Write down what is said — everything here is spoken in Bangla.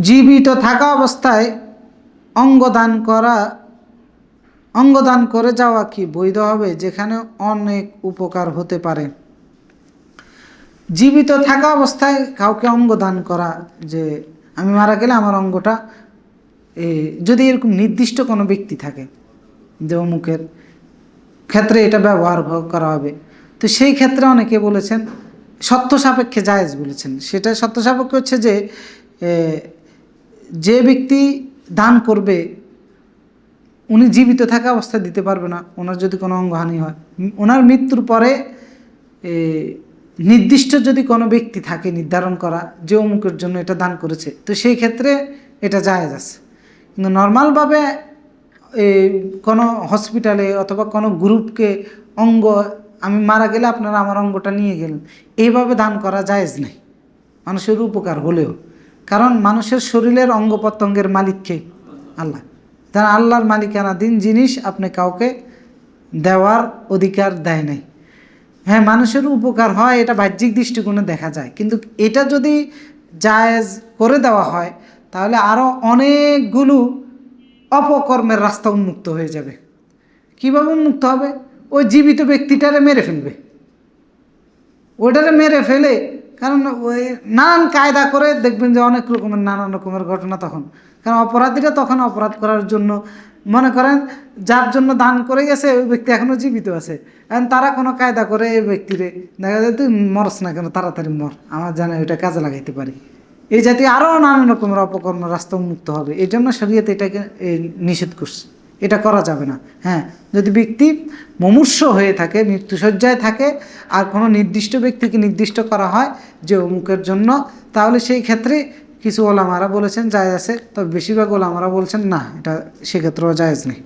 জীবিত থাকা অবস্থায় অঙ্গদান করে যাওয়া কি বৈধ হবে, যেখানে অনেক উপকার হতে পারে? জীবিত থাকা অবস্থায় কাউকে অঙ্গদান করা, যে আমি মারা গেলে আমার অঙ্গটা, যদি এরকম নির্দিষ্ট কোনো ব্যক্তি থাকে যে অমুকের ক্ষেত্রে এটা ব্যবহার করা হবে, তো সেই ক্ষেত্রে অনেকে বলেছেন সত্য সাপেক্ষে জায়েজ বলেছেন। সেটা সত্য সাপেক্ষ হচ্ছে যে ব্যক্তি দান করবে উনি জীবিত থাকা অবস্থায় দিতে পারবে না, ওনার যদি কোনো অঙ্গহানি হয়। ওনার মৃত্যুর পরে নির্দিষ্ট যদি কোনো ব্যক্তি থাকে নির্ধারণ করা যে অমুকের জন্য এটা দান করেছে, তো সেই ক্ষেত্রে এটা জায়েজ আছে। কিন্তু নর্মালভাবে কোনো হসপিটালে অথবা কোনো গ্রুপকে অঙ্গ, আমি মারা গেলে আপনারা আমার অঙ্গটা নিয়ে গেলেন, এইভাবে দান করা জায়েজ নেই মানুষের উপকার হলেও। কারণ মানুষের শরীরের অঙ্গ প্রত্যঙ্গের মালিককে আল্লাহ, তারা আল্লাহর মালিকানাধীন জিনিস আপনি কাউকে দেওয়ার অধিকার দেয় নাই। হ্যাঁ, মানুষের উপকার হয়, এটা বাহ্যিক দৃষ্টিকোণে দেখা যায়, কিন্তু এটা যদি জায়েজ করে দেওয়া হয় তাহলে আরও অনেকগুলো অপকর্মের রাস্তা উন্মুক্ত হয়ে যাবে। কীভাবে উন্মুক্ত হবে? ওই জীবিত ব্যক্তিটারে মেরে ফেলবে, ওইটারে মেরে ফেলে, কারণ ওই নানান কায়দা করে দেখবেন যে অনেক রকমের নানান রকমের ঘটনা তখন, কারণ অপরাধীরা তখন অপরাধ করার জন্য, মনে করেন যার জন্য দান করে গেছে ওই ব্যক্তি এখনও জীবিত আছে, এখন তারা কোনো কায়দা করে এই ব্যক্তিরে দেখা যায় তুই মরস না কেন, তাড়াতাড়ি মর, আমার জানে ওইটা কাজে লাগাইতে পারি। এই জাতীয় আরও নানান রকমের অপকর্ম রাস্তা উন্মুক্ত হবে। এই জন্য শরীয়ত এটাকে নিষেধ করছে, এটা করা যাবে না। হ্যাঁ, যদি ব্যক্তি মুমূর্ষু হয়ে থাকে, মৃত্যুশয্যায় থাকে, আর কোনো নির্দিষ্ট ব্যক্তিকে নির্দিষ্ট করা হয় যে অমুকের জন্য, তাহলে সেই ক্ষেত্রে কিছু ওলামারা বলেছেন জায়েজ আছে, তবে বেশিরভাগ ওলামারা বলছেন না, এটা সেক্ষেত্রেও জায়েজ নেই।